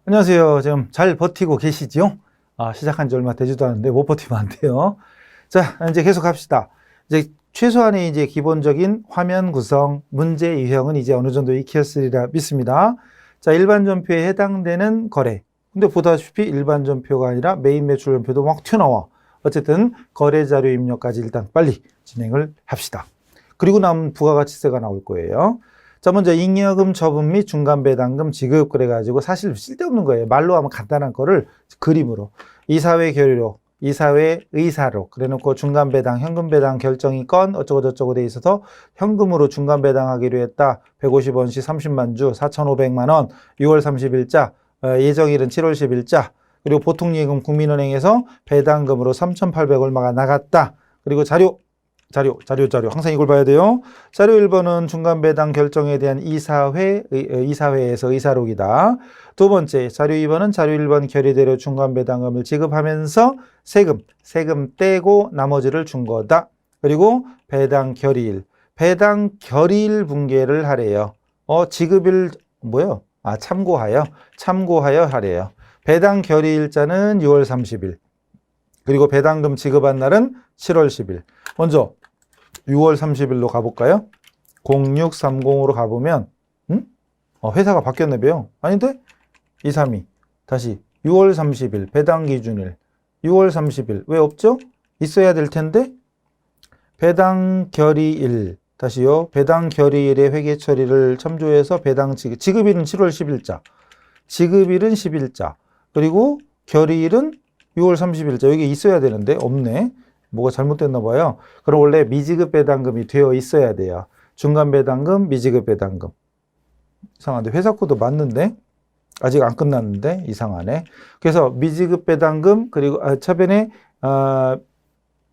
안녕하세요. 지금 잘 버티고 계시지요? 시작한 지 얼마 되지도 않았는데 못 버티면 안 돼요. 자, 이제 계속 합시다. 이제 최소한의 이제 기본적인 화면 구성, 문제 유형은 이제 어느 정도 익혔으리라 믿습니다. 자, 일반 전표에 해당되는 거래. 근데 보다시피 일반 전표가 아니라 메인 매출 전표도 막 튀어나와. 어쨌든 거래 자료 입력까지 일단 빨리 진행을 합시다. 그리고 남은 부가가치세가 나올 거예요. 자, 먼저 잉여금 처분 및 중간배당금 지급 그래가지고 사실 쓸데없는 거예요. 말로 하면 간단한 거를 그림으로. 이사회 결의록, 이사회 의사록 그래놓고 중간배당, 현금배당 결정이 건 어쩌고저쩌고 돼 있어서 현금으로 중간배당하기로 했다. 150원씩 30만 주, 4,500만 원, 6월 30일자, 예정일은 7월 10일자. 그리고 보통예금 국민은행에서 배당금으로 3,800 얼마가 나갔다. 그리고 자료. 항상 이걸 봐야 돼요. 자료 1번은 중간배당 결정에 대한 이사회에서 의사록이다. 두 번째, 자료 2번은 자료 1번 결의대로 중간배당금을 지급하면서 세금 떼고 나머지를 준 거다. 그리고 배당 결의일 분계를 하래요. 지급일, 참고하여 하래요. 배당 결의일자는 6월 30일. 그리고 배당금 지급한 날은 7월 10일. 먼저 6월 30일로 가볼까요? 0630으로 가보면 회사가 바뀌었나 봐요. 아닌데? 232 다시 6월 30일 배당 기준일 6월 30일 왜 없죠? 있어야 될 텐데 배당 결의일 다시요. 배당 결의일의 회계 처리를 첨부해서 배당 지급일은 7월 10일자 지급일은 10일자 그리고 결의일은 6월 30일자 여기 있어야 되는데 없네. 뭐가 잘못됐나 봐요. 그럼 원래 미지급 배당금이 되어 있어야 돼요. 중간 배당금, 미지급 배당금. 이상한데 회사 코드 맞는데? 아직 안 끝났는데 이상하네. 그래서 미지급 배당금 그리고 차변에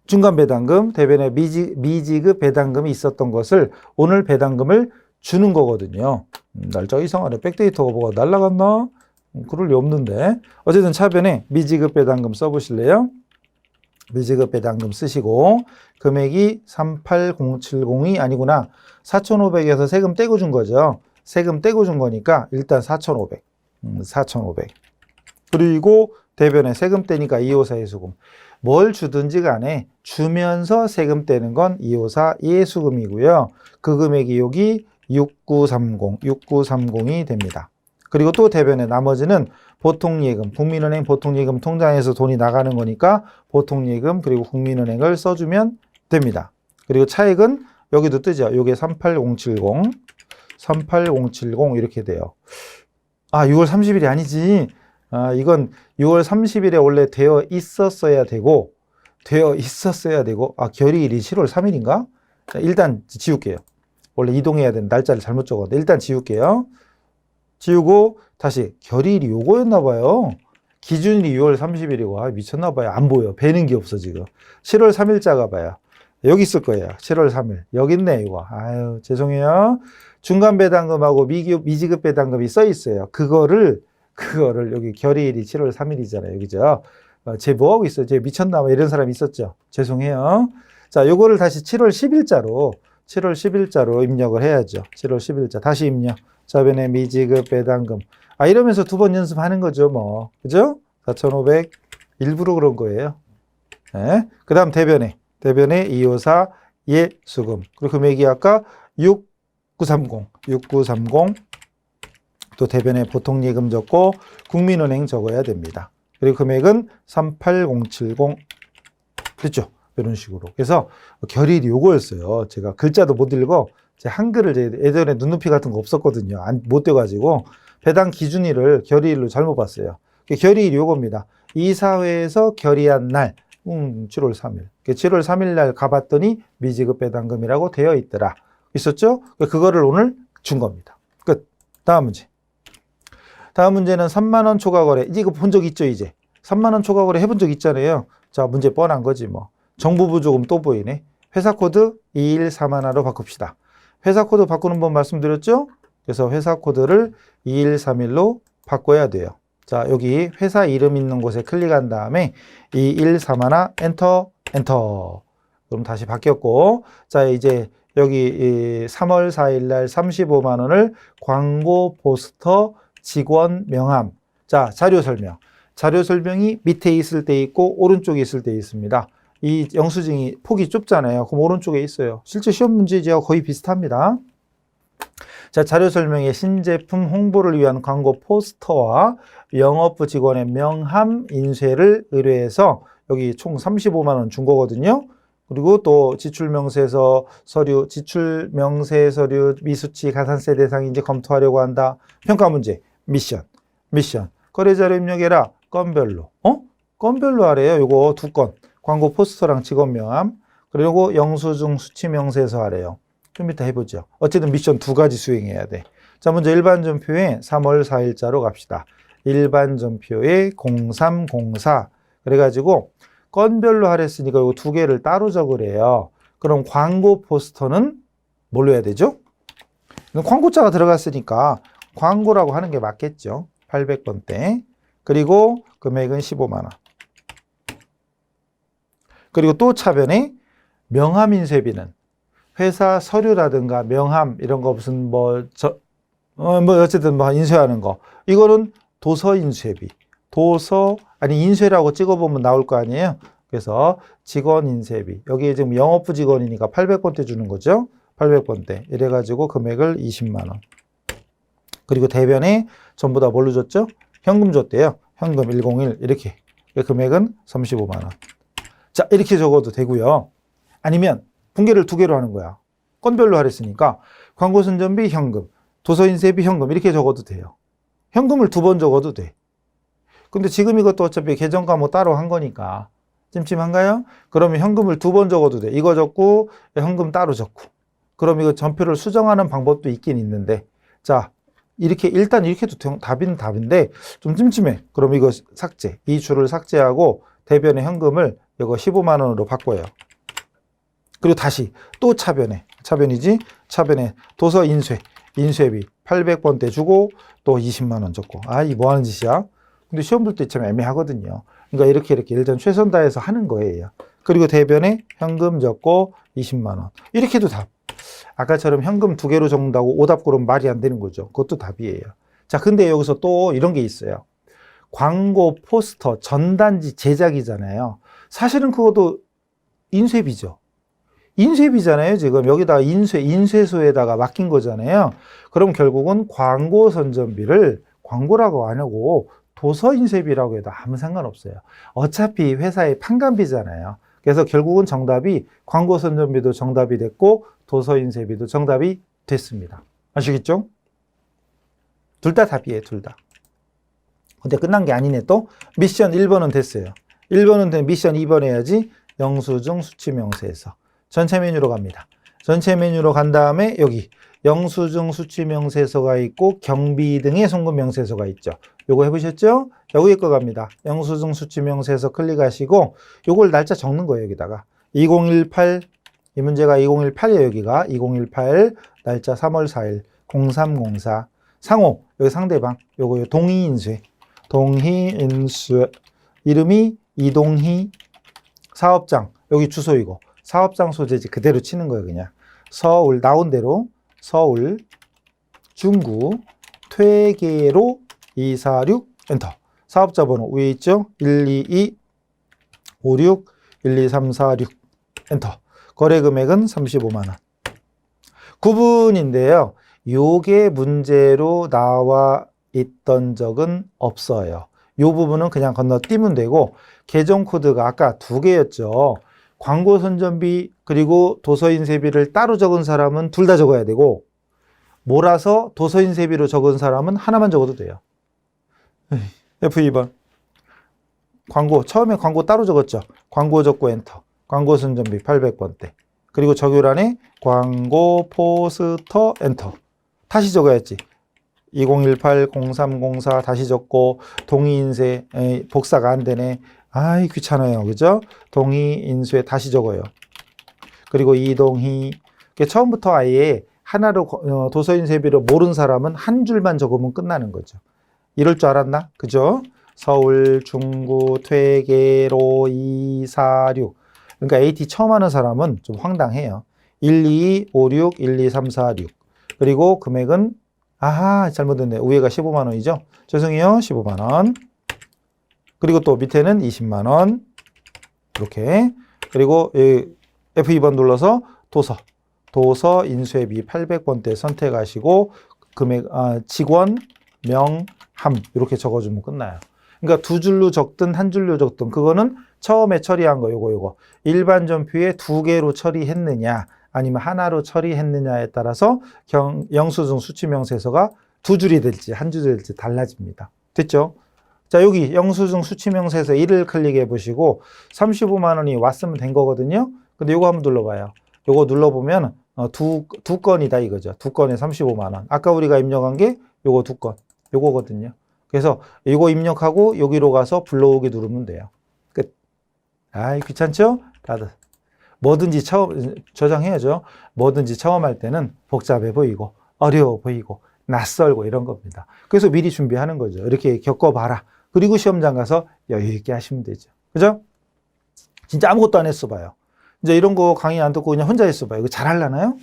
중간 배당금, 대변에 미지급 배당금이 있었던 것을 오늘 배당금을 주는 거거든요. 날짜가 이상하네. 백데이터가 뭐가 날라갔나? 그럴 리 없는데. 어쨌든 차변에 미지급 배당금 써보실래요? 미지급 배당금 쓰시고 금액이 38070이 아니구나. 4,500에서 세금 떼고 준 거죠. 세금 떼고 준 거니까 일단 4,500. 4,500. 그리고 대변에 세금 떼니까 254 예수금. 뭘 주든지 간에 주면서 세금 떼는 건 254 예수금이고요. 그 금액이 여기 6930이 됩니다. 그리고 또 대변에 나머지는 보통예금, 국민은행 보통예금 통장에서 돈이 나가는 거니까 보통예금 그리고 국민은행을 써주면 됩니다. 그리고 차액은 여기도 뜨죠. 이게 38070 이렇게 돼요. 6월 30일이 아니지. 이건 6월 30일에 원래 되어 있었어야 되고 결의일이 7월 3일인가? 일단 지울게요. 원래 이동해야 되는 날짜를 잘못 적었는데 일단 지울게요. 지우고 다시 결의일이 요거였나 봐요. 기준일이 6월 30일이고 미쳤나 봐요. 안 보여. 배는 게 없어 지금. 7월 3일자가 봐요. 여기 있을 거예요. 7월 3일. 여기 있네 이거. 죄송해요. 중간 배당금하고 미지급 배당금이 써 있어요. 그거를 여기 결의일이 7월 3일이잖아요. 여기죠. 쟤 뭐하고 있어요? 쟤 미쳤나 봐. 이런 사람이 있었죠. 죄송해요. 자, 요거를 다시 7월 10일자로 입력을 해야죠. 7월 10일자. 다시 입력. 자변에 미지급 배당금. 이러면서 두 번 연습하는 거죠, 뭐. 그죠? 4,500. 일부러 그런 거예요. 네. 그 다음 대변에 254 예수금. 그리고 금액이 아까 6930. 또 대변에 보통예금 적고 국민은행 적어야 됩니다. 그리고 금액은 38070. 됐죠? 이런 식으로. 그래서 결의일이 요거였어요. 제가 글자도 못 읽어. 제 한글을 예전에 눈높이 같은 거 없었거든요. 못 돼가지고 배당 기준일을 결의일로 잘못 봤어요. 결의일이 요겁니다. 이사회에서 결의한 날 7월 3일. 7월 3일 날 가봤더니 미지급 배당금이라고 되어 있더라. 있었죠? 그거를 오늘 준 겁니다. 끝. 다음 문제. 다음 문제는 3만 원 초과 거래. 이거 본 적 있죠, 이제? 3만 원 초과 거래 해본 적 있잖아요. 자, 문제 뻔한 거지 뭐. 정부 부조금 또 보이네. 회사 코드 2131로 바꿉시다. 회사 코드 바꾸는 법 말씀드렸죠? 그래서 회사 코드를 2131로 바꿔야 돼요. 자, 여기 회사 이름 있는 곳에 클릭한 다음에 2131 엔터. 그럼 다시 바뀌었고, 자, 이제 여기 3월 4일 날 35만 원을 광고 포스터 직원 명함 자, 자료 설명. 자료 설명이 밑에 있을 때 있고 오른쪽에 있을 때 있습니다. 이 영수증이 폭이 좁잖아요. 그럼 오른쪽에 있어요. 실제 시험 문제지하고 거의 비슷합니다. 자, 자료 설명에 신제품 홍보를 위한 광고 포스터와 영업부 직원의 명함 인쇄를 의뢰해서 여기 총 35만 원 준 거거든요. 그리고 또 지출명세서 서류, 지출명세 서류 미수치 가산세 대상인지 검토하려고 한다. 평가 문제, 미션. 거래자료 입력해라. 건별로. 건별로 하래요. 요거 2건. 광고 포스터랑 직원명함. 그리고 영수증 수치명세서 하래요. 좀 이따 해보죠. 어쨌든 미션 2가지 수행해야 돼. 자, 먼저 일반 전표에 3월 4일자로 갑시다. 일반 전표에 0304. 그래가지고 건별로 하랬으니까 이거 2개를 따로 적으래요. 그럼 광고 포스터는 뭘로 해야 되죠? 광고자가 들어갔으니까 광고라고 하는 게 맞겠죠. 800번대. 그리고 금액은 15만 원. 그리고 또 차변에 명함 인쇄비는 회사 서류라든가 명함 이런 거 무슨 어쨌든 인쇄하는 거. 이거는 도서 인쇄비. 인쇄라고 찍어보면 나올 거 아니에요. 그래서 직원 인쇄비. 여기에 지금 영업부 직원이니까 800번대 주는 거죠. 800번대. 이래가지고 금액을 20만 원. 그리고 대변에 전부 다 뭘로 줬죠? 현금 줬대요. 현금 101 이렇게. 금액은 35만 원. 자, 이렇게 적어도 되고요. 아니면 분개를 2개로 하는 거야. 건별로 하랬으니까 광고 선전비 현금, 도서 인쇄비 현금 이렇게 적어도 돼요. 현금을 2번 적어도 돼. 근데 지금 이것도 어차피 계정과 따로 한 거니까 찜찜한가요? 그러면 현금을 2번 적어도 돼. 이거 적고 현금 따로 적고. 그럼 이거 전표를 수정하는 방법도 있긴 있는데, 자, 일단 이렇게 해도 답은 답인데 좀 찜찜해. 그럼 이거 삭제. 이 줄을 삭제하고 대변의 현금을 이거 15만 원으로 바꿔요. 그리고 다시 또 차변에 도서 인쇄비 800번대 주고 또 20만 원 줬고. 이 뭐 하는 짓이야? 근데 시험 볼 때 참 애매하거든요. 그러니까 이렇게 일단 최선 다해서 하는 거예요. 그리고 대변에 현금 적고 20만 원. 이렇게 해도 답. 아까처럼 현금 2개로 적는다고 오답 고르면 말이 안 되는 거죠. 그것도 답이에요. 자, 근데 여기서 또 이런 게 있어요. 광고 포스터 전단지 제작이잖아요. 사실은 그것도 인쇄비죠. 인쇄비잖아요. 지금 여기다가 인쇄소에다가 맡긴 거잖아요. 그럼 결국은 광고 선전비를 광고라고 안 하고 도서 인쇄비라고 해도 아무 상관없어요. 어차피 회사의 판관비잖아요. 그래서 결국은 정답이 광고 선전비도 정답이 됐고 도서 인쇄비도 정답이 됐습니다. 아시겠죠? 둘 다 답이에요. 둘 다. 근데 끝난 게 아니네 또. 미션 1번은 됐어요. 1번은 된 미션 2번 해야지. 영수증 수치명세서. 전체 메뉴로 갑니다. 전체 메뉴로 간 다음에 여기 영수증 수치명세서가 있고 경비 등의 송금명세서가 있죠. 요거 해보셨죠? 여기에 거 갑니다. 영수증 수치명세서 클릭하시고 요걸 날짜 적는 거예요. 여기다가 2018 이 문제가 2018이에요. 여기가 2018 날짜 3월 4일 0304 상호 여기 상대방 요거 동의인쇄 이름이 이동희 사업장 여기 주소이고 사업장 소재지 그대로 치는 거예요. 그냥 서울 나온 대로 서울 중구 퇴계로 246 엔터. 사업자 번호 위에 있죠? 122 56 12346 엔터. 거래 금액은 35만 원. 구분인데요. 요게 문제로 나와 있던 적은 없어요. 요 부분은 그냥 건너뛰면 되고 계정 코드가 아까 2개였죠. 광고 선전비 그리고 도서 인쇄비를 따로 적은 사람은 둘 다 적어야 되고 몰아서 도서 인쇄비로 적은 사람은 하나만 적어도 돼요. F2번 처음에 광고 따로 적었죠. 광고 적고 엔터. 광고 선전비 800번대. 그리고 적요란에 광고 포스터 엔터. 다시 적어야지. 2018 0304 다시 적고 동의인쇄 복사가 안 되네. 귀찮아요. 그죠? 동의인쇄 다시 적어요. 그리고 이동희. 처음부터 아예 하나로 도서인쇄비로 모르는 사람은 한 줄만 적으면 끝나는 거죠. 이럴 줄 알았나? 그죠? 서울 중구 퇴계로 246. 그러니까 AT 처음 하는 사람은 좀 황당해요. 1256 12346. 그리고 금액은 아하, 잘못됐네. 위에가 15만 원이죠. 죄송해요. 15만 원. 그리고 또 밑에는 20만 원. 이렇게. 그리고 F2번 눌러서 도서 인쇄비 800번대 선택하시고 금액 직원 명함 이렇게 적어주면 끝나요. 그러니까 두 줄로 적든 한 줄로 적든 그거는 처음에 처리한 거 요거 일반 전표에 두 개로 처리했느냐 아니면 하나로 처리했느냐에 따라서 영수증 수취명세서가 두 줄이 될지 한 줄이 될지 달라집니다. 됐죠? 자, 여기 영수증 수취명세서 1을 클릭해 보시고 35만 원이 왔으면 된 거거든요. 근데 요거 한번 눌러봐요. 요거 눌러보면 두 건이다 이거죠. 두 건에 35만 원. 아까 우리가 입력한 게 요거 두 건. 요거거든요. 그래서 이거 입력하고 여기로 가서 불러오기 누르면 돼요. 끝. 아이, 귀찮죠? 다들. 뭐든지 처음 저장해야죠. 뭐든지 처음 할 때는 복잡해 보이고 어려워 보이고 낯설고 이런 겁니다. 그래서 미리 준비하는 거죠. 이렇게 겪어봐라. 그리고 시험장 가서 여유 있게 하시면 되죠. 그죠? 진짜 아무것도 안 했어 봐요. 이제 이런 거 강의 안 듣고 그냥 혼자 했어 봐요. 이거 잘하려나요?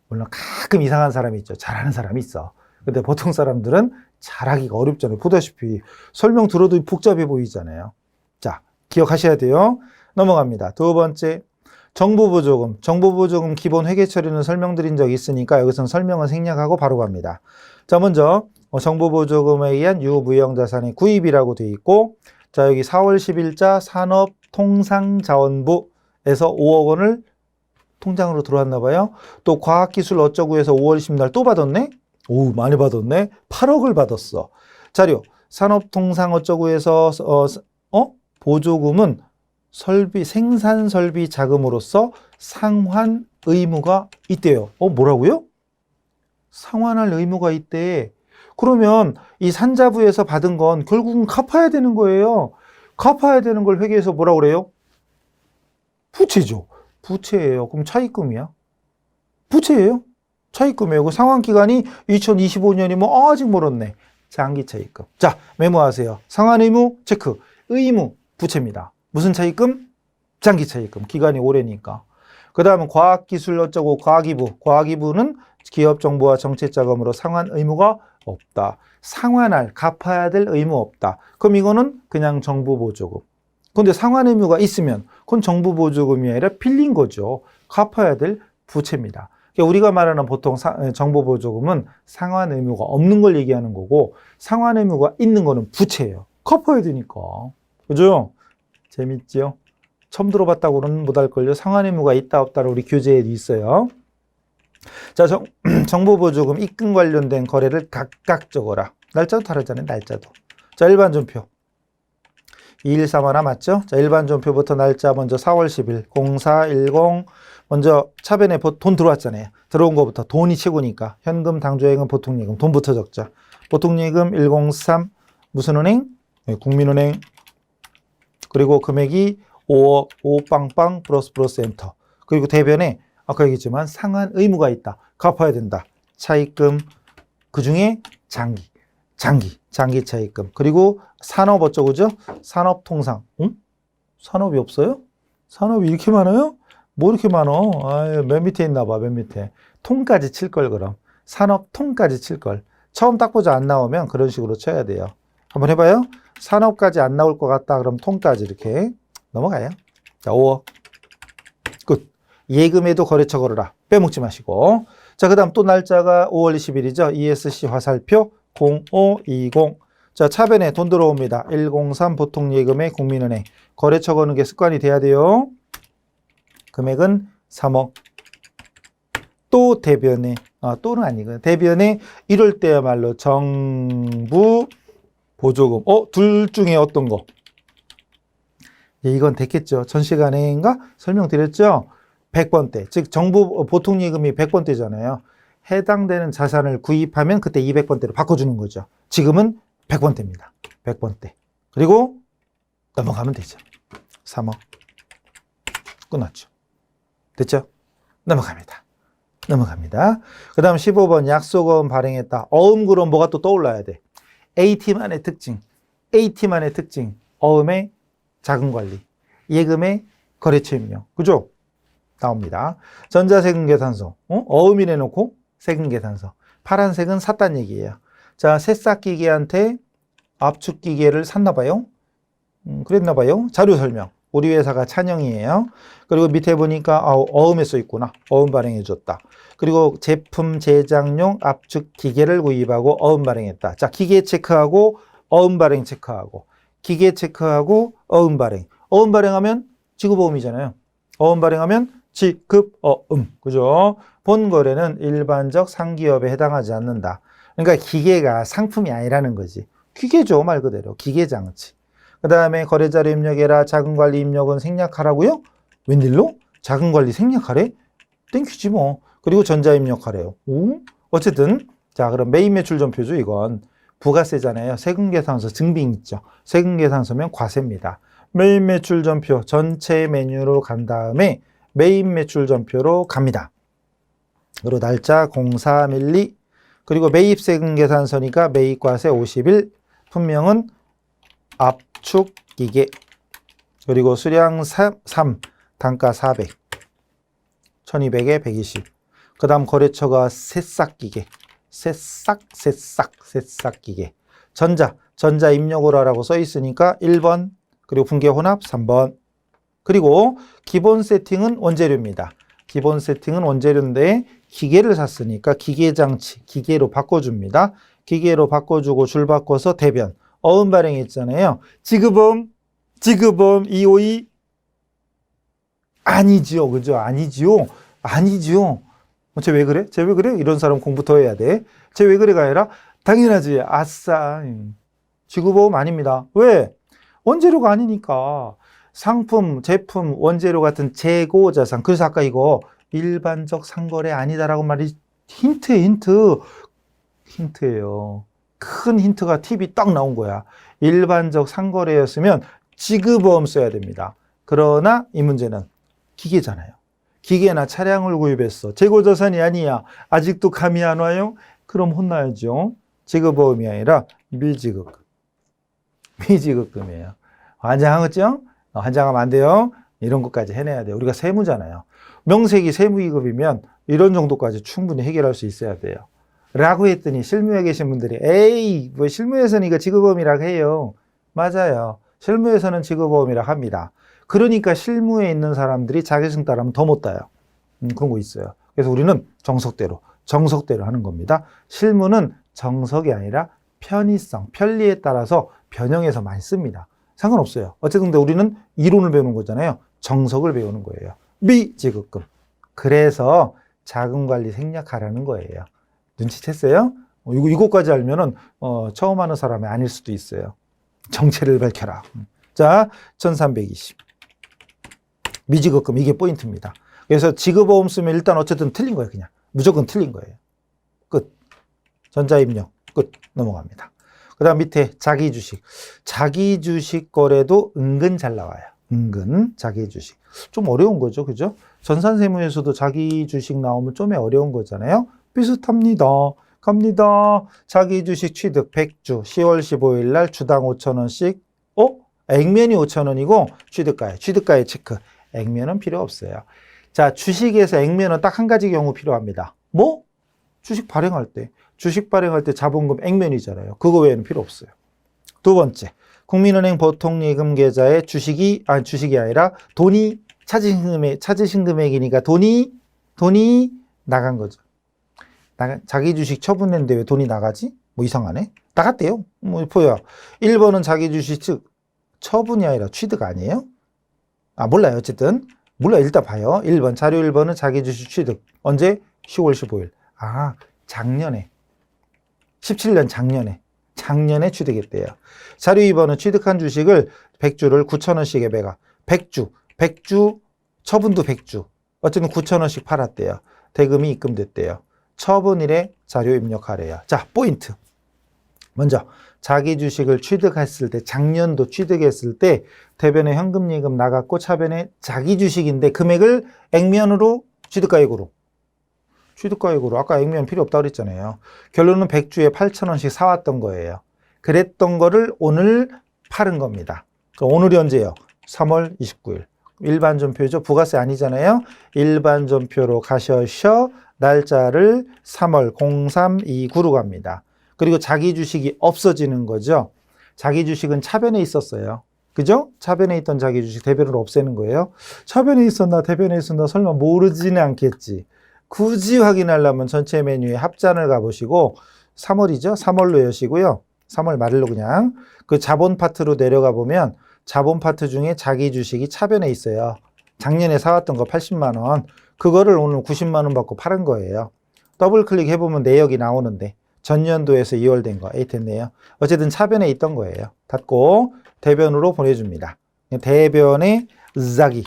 물론 가끔 이상한 사람이 있죠. 잘하는 사람이 있어. 근데 보통 사람들은 잘하기가 어렵잖아요. 보다시피 설명 들어도 복잡해 보이잖아요. 자, 기억하셔야 돼요. 넘어갑니다. 두 번째, 정보보조금. 정보보조금 기본 회계 처리는 설명드린 적이 있으니까 여기서는 설명은 생략하고 바로 갑니다. 자, 먼저 정보보조금에 의한 유무형자산의 구입이라고 되어 있고, 자, 여기 4월 10일자 산업통상자원부에서 5억 원을 통장으로 들어왔나 봐요. 또 과학기술 어쩌고 해서 5월 10일 또 받았네? 오, 많이 받았네. 8억을 받았어. 자료. 산업통상 어쩌고 해서 보조금은 생산 설비 자금으로서 상환 의무가 있대요. 뭐라고요? 상환할 의무가 있대. 그러면 이 산자부에서 받은 건 결국은 갚아야 되는 거예요. 갚아야 되는 걸 회계에서 뭐라고 그래요? 부채죠. 부채예요. 그럼 차입금이야? 부채예요? 차입금이에요. 그 상환기간이 2025년이면 아직 멀었네. 장기 차입금. 자, 메모하세요. 상환 의무 체크. 의무 부채입니다. 무슨 차입금? 장기 차입금. 기간이 오래니까. 그 다음은 과학기술 어쩌고 과기부. 과기부는 기업정보와 정책자금으로 상환 의무가 없다. 상환할, 갚아야 될 의무 없다. 그럼 이거는 그냥 정부보조금. 근데 상환 의무가 있으면 그건 정부보조금이 아니라 빌린 거죠. 갚아야 될 부채입니다. 그러니까 우리가 말하는 보통 정보보조금은 상환 의무가 없는 걸 얘기하는 거고 상환 의무가 있는 거는 부채예요. 갚아야 되니까. 그죠? 재밌죠? 처음 들어봤다고는 못할걸요. 상환 의무가 있다 없다로 우리 교재에 있어요. 자, 정보보조금 입금 관련된 거래를 각각 적어라. 날짜도 다르잖아요. 날짜도. 자, 일반 전표. 213 하나 맞죠? 자, 일반 전표부터 날짜 먼저 4월 10일 0410 먼저 차변에 돈 들어왔잖아요. 들어온 거부터 돈이 최고니까 현금, 당조예금, 보통예금 돈부터 적자. 보통예금 103 무슨 은행? 네, 국민은행. 그리고 금액이 5억 5빵빵 플러스 엔터. 그리고 대변에 아까 얘기했지만 상환 의무가 있다. 갚아야 된다. 차입금 그중에 장기 차입금. 그리고 산업 어쩌고죠? 산업통상. 응? 산업이 없어요? 산업이 이렇게 많아요? 뭐 이렇게 많어? 아유, 맨 밑에 있나 봐. 맨 밑에. 통까지 칠 걸 그럼. 산업통까지 칠 걸. 처음 딱 보자 안 나오면 그런 식으로 쳐야 돼요. 한번 해봐요. 산업까지 안 나올 것 같다. 그럼 통까지 이렇게 넘어가요. 자, 5억. 끝. 예금에도 거래처 걸어라. 빼먹지 마시고. 자, 그 다음 또 날짜가 5월 20일이죠. ESC 화살표 0520. 자, 차변에 돈 들어옵니다. 103 보통예금의 국민은행. 거래처 거는 게 습관이 돼야 돼요. 금액은 3억. 또 대변에, 또는 아니고, 대변에 이럴 때야말로 정부 보조금. 둘 중에 어떤 거? 이건 됐겠죠. 전 시간에인가 설명드렸죠. 100번대, 즉 정부 보통예금이 100번대잖아요. 해당되는 자산을 구입하면 그때 200번대로 바꿔주는 거죠. 지금은 100번대입니다. 100번대. 그리고 넘어가면 되죠. 3억. 끝났죠. 됐죠? 넘어갑니다. 그 다음 15번 약속어음 발행했다. 어음 그럼 뭐가 또 떠올라야 돼. A팀만의 특징. 어음의 자금관리. 예금의 거래처 임명. 그죠? 나옵니다. 전자세금계산서. 어음이 내놓고 세금계산서. 파란색은 샀단 얘기예요. 자, 새싹기계한테 압축기계를 샀나 봐요. 그랬나 봐요. 자료 설명. 우리 회사가 찬영이에요. 그리고 밑에 보니까 어음에 써 있구나. 어음 발행해 줬다. 그리고 제품 제작용 압축 기계를 구입하고 어음 발행했다. 자, 기계 체크하고 어음 발행 체크하고 기계 체크하고 어음 발행. 어음 발행하면 지급어음이잖아요. 어음 발행하면 지급어음. 그죠? 본 거래는 일반적 상기업에 해당하지 않는다. 그러니까 기계가 상품이 아니라는 거지. 기계죠, 말 그대로. 기계장치. 그 다음에 거래자료 입력해라. 자금관리 입력은 생략하라고요? 웬일로? 자금관리 생략하래? 땡큐지 뭐. 그리고 전자 입력하래요. 오? 어쨌든 자, 그럼 매입 매출 전표죠, 이건. 부가세잖아요. 세금계산서 증빙 있죠. 세금계산서면 과세입니다. 매입 매출 전표 전체 메뉴로 간 다음에 매입 매출 전표로 갑니다. 그리고 날짜 0312 그리고 매입 세금계산서니까 매입과세 50일 품명은 압축기계 그리고 수량 3 단가 400 1200에 120 그 다음 거래처가 새싹기계 새싹기계 전자 입력을 하라고 써 있으니까 1번 그리고 분계혼합 3번 그리고 기본 세팅은 원재료입니다. 기본 세팅은 원재료인데 기계를 샀으니까 기계장치 기계로 바꿔줍니다. 기계로 바꿔주고 줄 바꿔서 대변 어음 발행했잖아요. 지급어음 252 아니지요. 그죠? 아니지요. 쟤 왜 그래? 이런 사람 공부 더 해야 돼. 쟤 왜 그래가 아니라 당연하지. 아싸. 지급어음 아닙니다. 왜? 원재료가 아니니까. 상품, 제품, 원재료 같은 재고자산. 그래서 아까 이거 일반적 상거래 아니다라고 말이 힌트예요. 큰 힌트가 팁이 딱 나온 거야. 일반적 상거래였으면 지급어음 써야 됩니다. 그러나 이 문제는 기계잖아요. 기계나 차량을 구입했어. 재고자산이 아니야. 아직도 감이 안 와요? 그럼 혼나야죠. 지급어음이 아니라 미지급금이에요. 환장하겠죠? 환장하면 안 돼요. 이런 것까지 해내야 돼요. 우리가 세무잖아요. 명색이 세무기급이면 이런 정도까지 충분히 해결할 수 있어야 돼요. 라고 했더니 실무에 계신 분들이 에이 뭐 실무에서는 이거 지급어음이라고 해요. 맞아요. 실무에서는 지급어음이라고 합니다. 그러니까 실무에 있는 사람들이 자격증 따르면 더 못 따요. 그런 거 있어요. 그래서 우리는 정석대로 하는 겁니다. 실무는 정석이 아니라 편의성, 편리에 따라서 변형해서 많이 씁니다. 상관없어요. 어쨌든 근데 우리는 이론을 배우는 거잖아요. 정석을 배우는 거예요. 미지급금. 그래서 자금관리 생략하라는 거예요. 눈치챘어요? 이거까지 알면은 처음 하는 사람이 아닐 수도 있어요. 정체를 밝혀라. 자, 1320. 미지급금 이게 포인트입니다. 그래서 지급어음 쓰면 일단 어쨌든 틀린 거예요. 그냥 무조건 틀린 거예요. 끝. 전자입력 끝. 넘어갑니다. 그 다음 밑에 자기주식. 자기주식 거래도 은근 잘 나와요. 은근 자기주식. 좀 어려운 거죠. 그죠? 전산세무에서도 자기주식 나오면 좀 어려운 거잖아요. 비슷합니다. 갑니다. 자기주식 취득 100주 10월 15일 날 주당 5,000원씩 액면이 5,000원이고 취득가에 체크. 액면은 필요 없어요. 자, 주식에서 액면은 딱 한 가지 경우 필요합니다. 뭐? 주식 발행할 때 자본금 액면이잖아요. 그거 외에는 필요 없어요. 두 번째, 국민은행 보통예금 계좌에 주식이 아니라 돈이 찾으신 금액이니까 돈이 나간 거죠. 자기 주식 처분했는데 왜 돈이 나가지? 뭐 이상하네. 나갔대요. 뭐 보여. 1번은 자기 주식 처분이 아니라 취득 아니에요? 몰라요. 어쨌든 몰라요. 일단 봐요. 1번 자료 1번은 자기 주식 취득. 언제? 10월 15일. 작년에 17년 작년에 취득했대요. 자료 2번은 취득한 주식을 100주를 9,000원씩에 매가 100주 처분도 100주 어쨌든 9,000원씩 팔았대요. 대금이 입금됐대요. 처분일에 자료 입력하래요. 자, 포인트. 먼저 자기 주식을 취득했을 때 작년도 취득했을 때 대변에 현금 예금 나갔고 차변에 자기 주식인데 금액을 액면으로 취득가액으로 아까 액면 필요 없다고 그랬잖아요. 결론은 100주에 8,000원씩 사왔던 거예요. 그랬던 거를 오늘 팔은 겁니다. 오늘이 언제예요? 3월 29일. 일반 전표죠. 부가세 아니잖아요. 일반 전표로 가셔서 날짜를 3월 0329로 갑니다. 그리고 자기 주식이 없어지는 거죠. 자기 주식은 차변에 있었어요. 그죠? 차변에 있던 자기 주식 대변으로 없애는 거예요. 차변에 있었나 대변에 있었나 설마 모르지는 않겠지. 굳이 확인하려면 전체 메뉴에 합잔을 가보시고 3월이죠? 3월로 여시고요. 3월 말일로 그냥 그 자본 파트로 내려가 보면 자본 파트 중에 자기 주식이 차변에 있어요. 작년에 사왔던 거 80만 원. 그거를 오늘 90만 원 받고 팔은 거예요. 더블 클릭해보면 내역이 나오는데 전년도에서 2월 된 거. 에이 됐네요. 어쨌든 차변에 있던 거예요. 닫고 대변으로 보내줍니다. 대변에 자기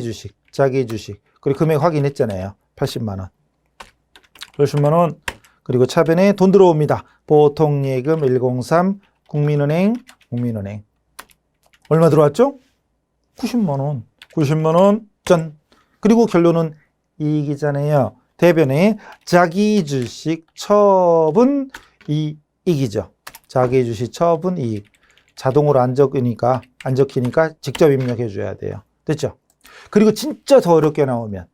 주식. 그리고 금액 확인했잖아요. 80만 원. 80만 원. 그리고 차변에 돈 들어옵니다. 보통예금 103 국민은행. 얼마 들어왔죠? 90만 원. 90만 원. 짠. 그리고 결론은 이익이잖아요. 대변에 자기 주식 처분 이익이죠. 자기 주식 처분 이익. 자동으로 안 적히니까 직접 입력해 줘야 돼요. 됐죠? 그리고 진짜 더 어렵게 나오면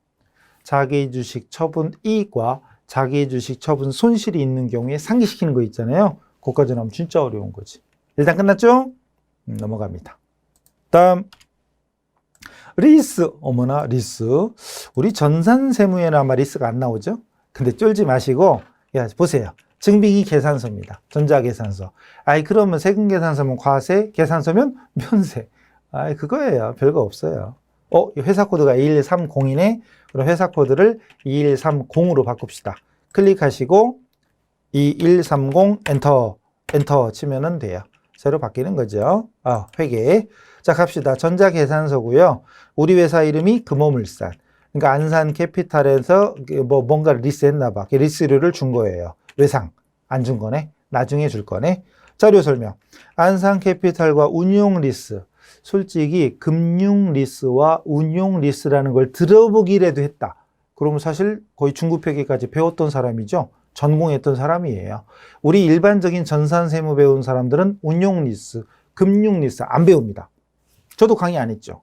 자기 주식 처분 이익과 자기 주식 처분 손실이 있는 경우에 상기시키는 거 있잖아요. 그거까지 나오면 진짜 어려운 거지. 일단 끝났죠? 넘어갑니다. 다음 리스. 어머나 리스. 우리 전산세무에는 아마 리스가 안 나오죠? 근데 쫄지 마시고 보세요. 증빙이 계산서입니다. 전자계산서. 그러면 세금계산서면 과세, 계산서면 면세. 그거예요. 별거 없어요. 회사 코드가 21302네. 그럼 회사 코드를 2130으로 바꿉시다. 클릭하시고 2130 엔터 치면은 돼요. 새로 바뀌는 거죠. 회계. 자, 갑시다. 전자계산서고요. 우리 회사 이름이 금호물산. 그러니까 안산캐피탈에서 뭔가를 리스했나 봐. 리스료를 준 거예요. 외상. 안 준 거네. 나중에 줄 거네. 자료 설명. 안산캐피탈과 운용리스. 솔직히 금융리스와 운용리스라는 걸 들어보기라도 했다. 그러면 사실 거의 중급회계까지 배웠던 사람이죠. 전공했던 사람이에요. 우리 일반적인 전산세무 배운 사람들은 운용리스, 금융리스 안 배웁니다. 저도 강의 안 했죠.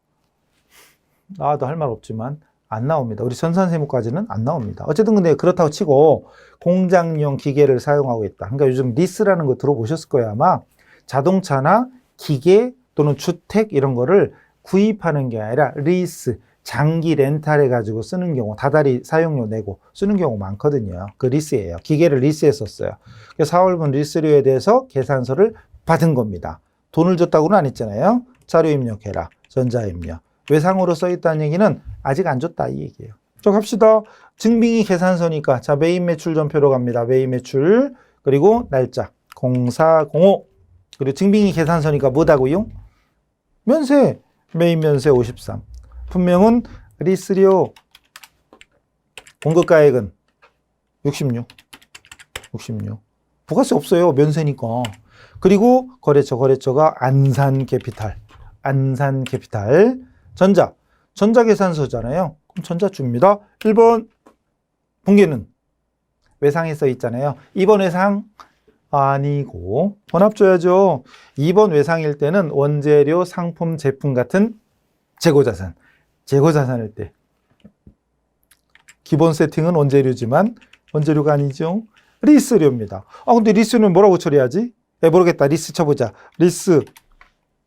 나와도 할 말 없지만 안 나옵니다. 우리 전산세무까지는 안 나옵니다. 어쨌든 근데 그렇다고 치고 공장용 기계를 사용하고 있다. 그러니까 요즘 리스라는 거 들어보셨을 거예요. 아마 자동차나 기계 또는 주택 이런 거를 구입하는 게 아니라 리스, 장기 렌탈해 가지고 쓰는 경우, 다달이 사용료 내고 쓰는 경우 많거든요. 그 리스예요. 기계를 리스했었어요. 4월분 리스료에 대해서 계산서를 받은 겁니다. 돈을 줬다고는 안 했잖아요. 자료 입력해라. 전자입력. 외상으로 써있다는 얘기는 아직 안 줬다 이 얘기예요. 자, 갑시다. 증빙이 계산서니까 자 메인 매출 전표로 갑니다. 메인 매출 그리고 날짜 0405 그리고 증빙이 계산서니까 뭐다고요? 면세. 메인 면세 53. 분명은 리스료 공급가액은 66. 부가세 없어요. 면세니까. 그리고 거래처가 안산캐피탈. 전자계산서잖아요. 그럼 전자줍니다. 1번 분계는 외상에 써 있잖아요. 2번 외상 아니고 혼합 줘야죠. 2번 외상일 때는 원재료, 상품, 제품 같은 재고자산일 때 기본 세팅은 원재료지만 원재료가 아니죠. 리스료입니다. 근데 리스는 뭐라고 처리하지? 모르겠다. 리스 쳐보자. 리스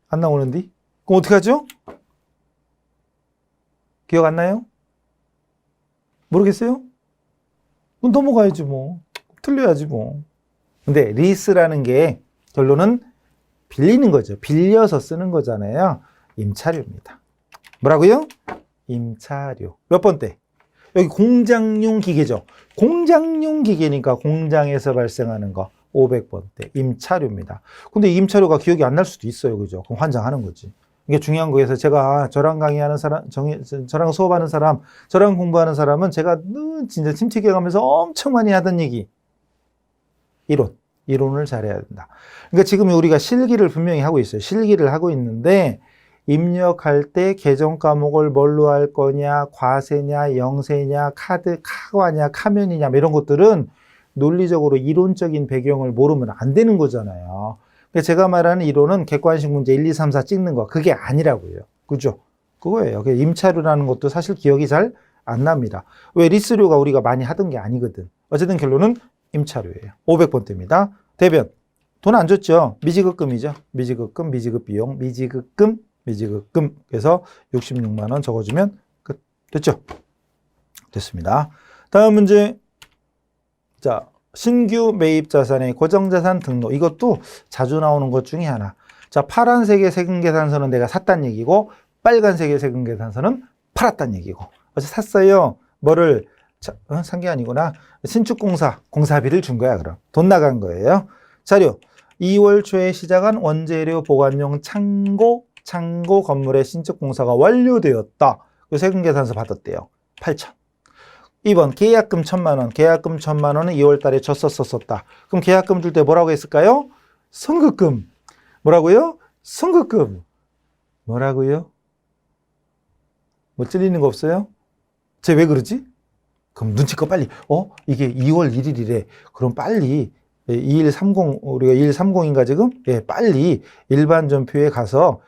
안 나오는데? 그럼 어떻게 하죠? 기억 안 나요? 모르겠어요? 그럼 넘어가야지 뭐. 틀려야지 뭐. 근데 리스라는 게 결론은 빌리는 거죠. 빌려서 쓰는 거잖아요. 임차료입니다. 뭐라고요? 임차료. 몇 번째? 여기 공장용 기계죠. 공장용 기계니까 공장에서 발생하는 거 500번대 임차료입니다. 근데 임차료가 기억이 안 날 수도 있어요. 그죠? 그럼 환장하는 거지. 이게 중요한 거에서 제가 저랑 강의하는 사람, 저랑 수업하는 사람, 저랑 공부하는 사람은 제가 진짜 침체기에 가면서 엄청 많이 하던 얘기. 이론을 잘해야 된다. 그러니까 지금 우리가 실기를 분명히 하고 있어요. 실기를 하고 있는데 입력할 때 계정 과목을 뭘로 할 거냐, 과세냐, 영세냐, 카과냐, 카면이냐 이런 것들은 논리적으로 이론적인 배경을 모르면 안 되는 거잖아요. 제가 말하는 이론은 객관식 문제 1, 2, 3, 4 찍는 거 그게 아니라고요. 그죠? 그거예요. 임차료라는 것도 사실 기억이 잘 안 납니다. 왜? 리스료가 우리가 많이 하던 게 아니거든. 어쨌든 결론은 임차료예요. 500번대입니다. 대변. 돈 안 줬죠? 미지급금이죠. 미지급금, 미지급비용, 미지급금. 그래서 66만 원 적어주면 끝. 됐죠? 됐습니다. 다음 문제. 자, 신규 매입 자산의 고정자산 등록. 이것도 자주 나오는 것 중에 하나. 자, 파란색의 세금계산서는 내가 샀단 얘기고, 빨간색의 세금계산서는 팔았단 얘기고. 어제 샀어요. 뭐를, 산 게 아니구나. 신축공사, 공사비를 준 거야, 그럼. 돈 나간 거예요. 자료. 2월 초에 시작한 원재료 보관용 창고 건물의 신축공사가 완료되었다. 그 세금계산서 받았대요. 8천. 2번 계약금 1,000만 원. 계약금 1,000만 원은 2월 달에 줬었다. 그럼 계약금 줄 때 뭐라고 했을까요? 선급금. 뭐라고요? 선급금. 뭐라고요? 뭐 찔리는 거 없어요? 쟤 왜 그러지? 그럼 눈치껏 빨리 이게 2월 1일이래. 그럼 빨리 2130 우리가 2130인가 지금? 예, 빨리 일반 전표에 가서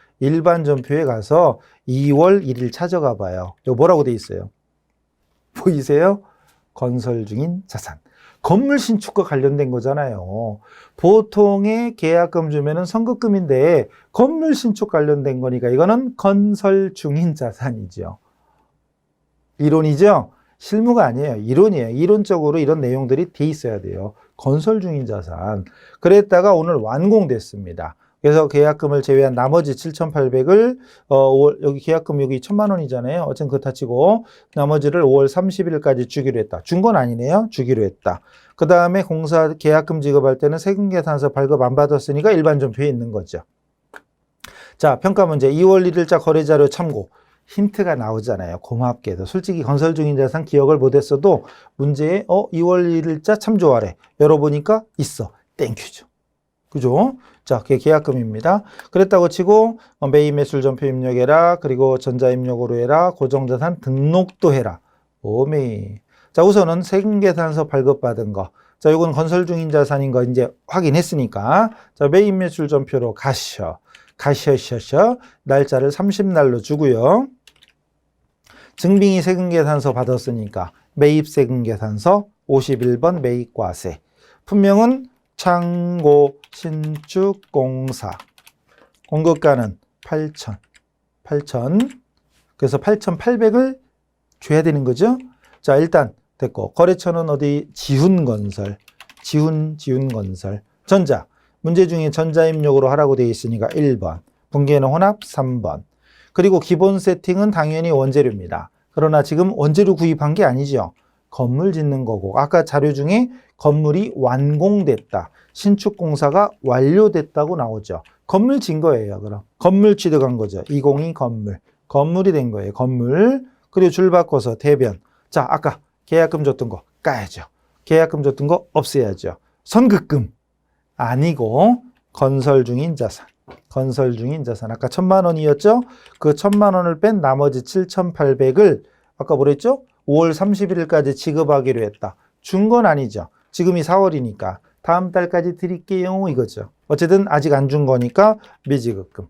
2월 1일 찾아가 봐요. 이거 뭐라고 돼 있어요? 보이세요? 건설 중인 자산. 건물 신축과 관련된 거잖아요. 보통의 계약금 주면은 선급금인데 건물 신축 관련된 거니까 이거는 건설 중인 자산이죠. 이론이죠? 실무가 아니에요. 이론이에요. 이론적으로 이런 내용들이 돼 있어야 돼요. 건설 중인 자산. 그랬다가 오늘 완공됐습니다. 그래서 계약금을 제외한 나머지 7,800을 여기 계약금 여기 1,000만 원이잖아요. 어쨌든 그거 다 치고 나머지를 5월 30일까지 주기로 했다. 준 건 아니네요. 주기로 했다. 그 다음에 공사 계약금 지급할 때는 세금계산서 발급 안 받았으니까 일반 전표에 있는 거죠. 자, 평가 문제. 2월 1일자 거래자료 참고. 힌트가 나오잖아요. 고맙게도. 솔직히 건설 중인 자산 기억을 못했어도 문제에 2월 1일자 참조하래. 열어보니까 있어. 땡큐죠. 그죠? 자, 그게 계약금입니다. 그랬다고 치고 매입 매출 전표 입력해라. 그리고 전자입력으로 해라. 고정자산 등록도 해라. 오메. 자, 우선은 세금계산서 발급받은 거. 자, 이건 건설 중인 자산인 거 이제 확인했으니까. 자, 매입 매출 전표로 가셔. 날짜를 30날로 주고요. 증빙이 세금계산서 받았으니까 매입세금계산서 51번 매입과세. 분명은 창고 신축공사. 공급가는 8천. 그래서 8,800을 줘야 되는 거죠. 자, 일단 됐고. 거래처는 어디? 지훈건설. 지훈건설. 전자. 문제 중에 전자입력으로 하라고 되어 있으니까 1번. 분기에는 혼합 3번. 그리고 기본 세팅은 당연히 원재료입니다. 그러나 지금 원재료 구입한 게 아니죠. 건물 짓는 거고. 아까 자료 중에 건물이 완공됐다. 신축공사가 완료됐다고 나오죠. 건물 진 거예요. 그럼 건물 취득한 거죠. 202 건물. 건물이 된 거예요. 건물. 그리고 줄 바꿔서 대변. 자, 아까 계약금 줬던 거 까야죠. 계약금 줬던 거 없애야죠. 선급금. 아니고 건설 중인 자산. 건설 중인 자산. 아까 1,000만 원이었죠? 그 1,000만 원을 뺀 나머지 7,800을 아까 뭐랬죠? 5월 31일까지 지급하기로 했다. 준 건 아니죠. 지금이 4월이니까 다음 달까지 드릴게요 이거죠. 어쨌든 아직 안 준 거니까 미지급금.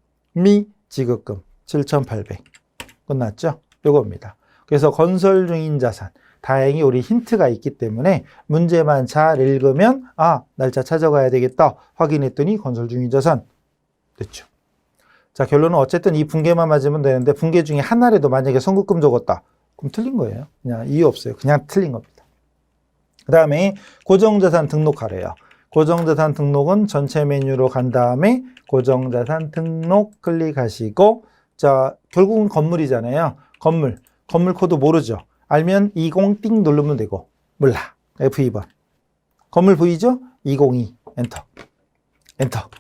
7,800. 끝났죠? 요겁니다. 그래서 건설 중인 자산. 다행히 우리 힌트가 있기 때문에 문제만 잘 읽으면 날짜 찾아가야 되겠다 확인했더니 건설 중인 자산 됐죠. 자, 결론은 어쨌든 이 분계만 맞으면 되는데 분계 중에 하나라도 만약에 선급금 적었다 그럼 틀린 거예요. 그냥 이유 없어요. 그냥 틀린 겁니다. 그 다음에 고정자산 등록하래요. 고정자산 등록은 전체 메뉴로 간 다음에 고정자산 등록 클릭하시고 자, 결국은 건물이잖아요. 건물 코드 모르죠. 알면 20띵 누르면 되고 몰라. F2번. 건물 보이죠? 202 엔터.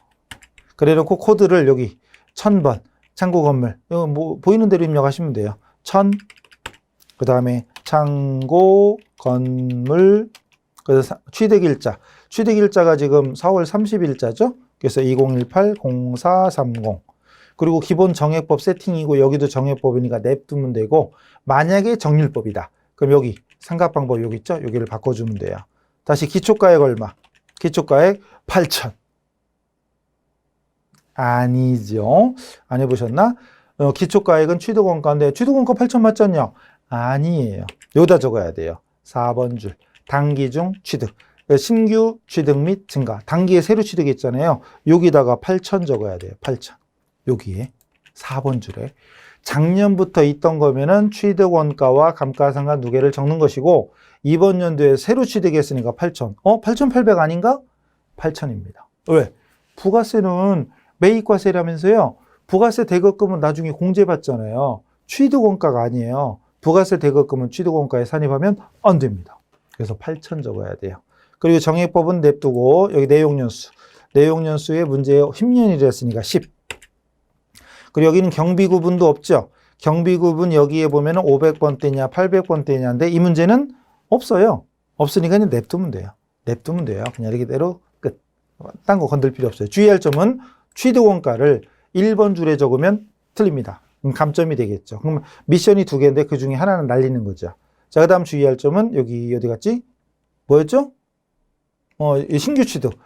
그래놓고 코드를 여기 1000번 창고 건물 이거 뭐 보이는 대로 입력하시면 돼요. 1000 그 다음에 창고 건물 그래서 취득일자가 지금 4월 30일자죠. 그래서 2018-0430 그리고 기본 정액법 세팅이고 여기도 정액법이니까 냅두면 되고 만약에 정률법이다. 그럼 여기 상각방법 여기 있죠? 여기를 바꿔주면 돼요. 다시 기초가액 얼마? 기초가액 8,000. 아니죠. 안 해보셨나? 기초가액은 취득원가인데 취득원가 8,000 맞잖냐? 아니에요. 여기다 적어야 돼요. 4번 줄. 단기 중 취득. 신규 취득 및 증가. 단기에 새로 취득했잖아요. 여기다가 8천 적어야 돼요. 8천. 여기에 4번 줄에. 작년부터 있던 거면은 취득 원가와 감가상각 누계를 적는 것이고 이번 연도에 새로 취득했으니까 8천. 8,800 아닌가? 8천입니다. 왜? 부가세는 매입과세라면서요. 부가세 대거금은 나중에 공제받잖아요. 취득원가가 아니에요. 부가세 대거금은 취득원가에 산입하면 안 됩니다. 그래서 8천 적어야 돼요. 그리고 정액법은 냅두고 여기 내용연수. 내용연수의 문제의 10년이랬으니까 10. 그리고 여기는 경비구분도 없죠. 경비구분 여기에 보면 500번대냐 800번대냐인데 이 문제는 없어요. 없으니까 그냥 냅두면 돼요. 냅두면 돼요. 그냥 이렇게대로 끝. 딴 거 건들 필요 없어요. 주의할 점은 취득원가를 1번 줄에 적으면 틀립니다. 감점이 되겠죠. 그럼 미션이 2개인데 그 중에 하나는 날리는 거죠. 자, 그 다음 주의할 점은 여기 어디 갔지? 뭐였죠? 신규 취득.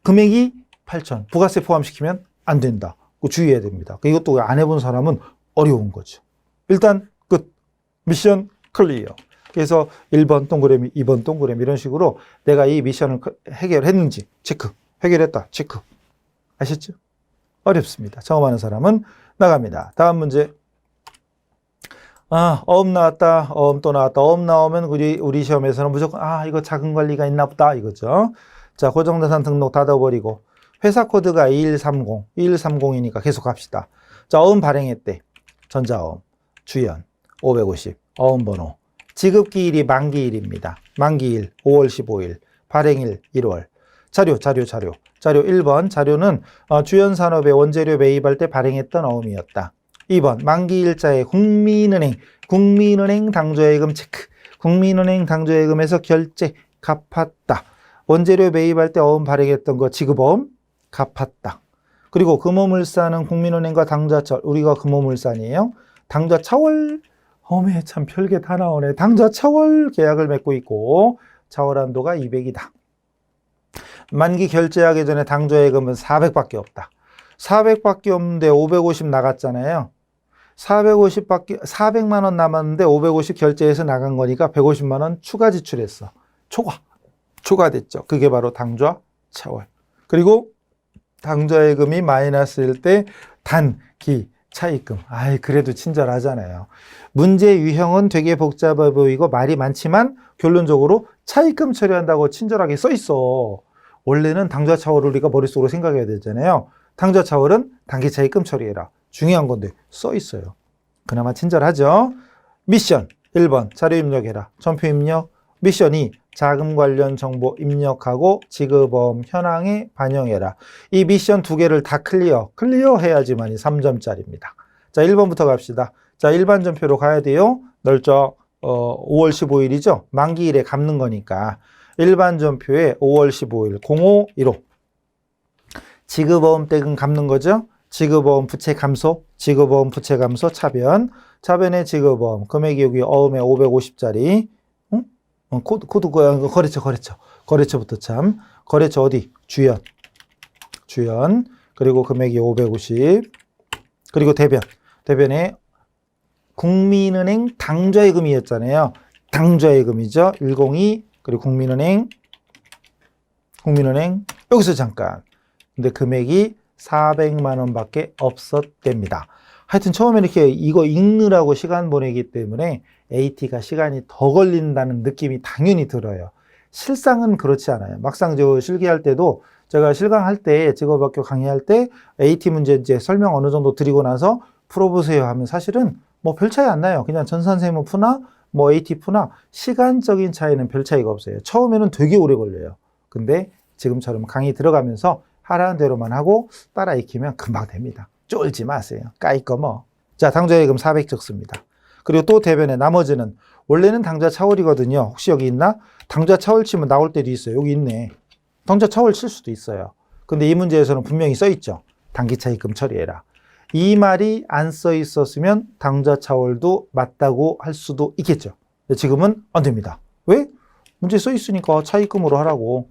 금액이 8천. 부가세 포함시키면 안 된다. 그거 주의해야 됩니다. 이것도 안 해본 사람은 어려운 거죠. 일단 끝. 미션 클리어. 그래서 1번 동그라미, 2번 동그라미 이런 식으로 내가 이 미션을 해결했는지 체크. 해결했다. 체크. 아셨죠? 어렵습니다. 처음 하는 사람은 나갑니다. 다음 문제. 어음 나왔다. 어음 또 나왔다. 어음 나오면 우리 시험에서는 무조건 이거 자금 관리가 있나 보다 이거죠. 자, 고정자산 등록 닫아버리고 회사 코드가 2130. 2130이니까 계속 갑시다. 자, 어음 발행했대. 전자어음. 주연. 550. 어음 번호. 지급기일이 만기일입니다. 만기일 5월 15일. 발행일 1월. 자료 1번. 자료는 주연산업의 원재료 매입할 때 발행했던 어음이었다. 2번. 만기일자에 국민은행 당조예금 체크. 국민은행 당조예금에서 결제 갚았다. 원재료 매입할 때 어음 발행했던 거 지급어음 갚았다. 그리고 금호물산은 국민은행과 당좌철. 우리가 금호물산이에요. 당좌차월. 어메 참 별게 다 나오네. 당좌차월 계약을 맺고 있고 차월 한도가 200이다. 만기 결제하기 전에 당좌예금은 400밖에 없다. 400밖에 없는데 550 나갔잖아요. 400만 원 남았는데 550 결제해서 나간 거니까 150만 원 추가 지출했어. 초과됐죠. 그게 바로 당좌 차월. 그리고 당좌예금이 마이너스일 때 단기 차입금. 그래도 친절하잖아요. 문제 유형은 되게 복잡해 보이고 말이 많지만 결론적으로 차입금 처리한다고 친절하게 써 있어. 원래는 당좌 차월을 우리가 머릿속으로 생각해야 되잖아요. 당좌 차월은 단기 차입금 처리해라. 중요한 건데 써 있어요. 그나마 친절하죠. 미션 1번 자료 입력해라. 전표 입력. 미션 2 자금 관련 정보 입력하고 지급어음 현황에 반영해라. 이 미션 2개를 다 클리어 해야지만이 3점짜리입니다. 자, 1번부터 갑시다. 자, 일반 전표로 가야 돼요. 넓적 5월 15일이죠. 만기일에 갚는 거니까. 일반 전표에 5월 15일 0515 지급어음 댁은 갚는 거죠. 지급어음 부채 감소, 지급어음 부채 감소 차변, 차변의 지급어음 금액이 여기 어음에 550짜리. 코드 거래처부터 참. 거래처 어디? 주연. 그리고 금액이 550. 그리고 대변에 국민은행 당좌예금이었잖아요. 당좌예금이죠. 102. 그리고 국민은행 여기서 잠깐. 근데 금액이 400만 원밖에 없었답니다. 하여튼 처음에 이렇게 이거 읽느라고 시간 보내기 때문에 AT가 시간이 더 걸린다는 느낌이 당연히 들어요. 실상은 그렇지 않아요. 막상 저 실기할 때도 제가 실강할 때 직업학교 강의할 때 AT 문제 이제 설명 어느 정도 드리고 나서 풀어보세요 하면 사실은 뭐 별 차이 안 나요. 그냥 전산세무 푸나 뭐 AT 푸나 시간적인 차이는 별 차이가 없어요. 처음에는 되게 오래 걸려요. 근데 지금처럼 강의 들어가면서 하라는 대로만 하고 따라 익히면 금방 됩니다. 쫄지 마세요. 까이 거 뭐. 자, 당좌예금 400 적습니다. 그리고 또 대변에 나머지는 원래는 당좌 차월이거든요. 혹시 여기 있나? 당좌 차월 치면 나올 때도 있어요. 여기 있네. 당좌 차월 칠 수도 있어요. 근데 이 문제에서는 분명히 써 있죠. 단기 차입금 처리해라. 이 말이 안 써 있었으면 당좌 차월도 맞다고 할 수도 있겠죠. 근데 지금은 안 됩니다. 왜? 문제 써 있으니까 차입금으로 하라고.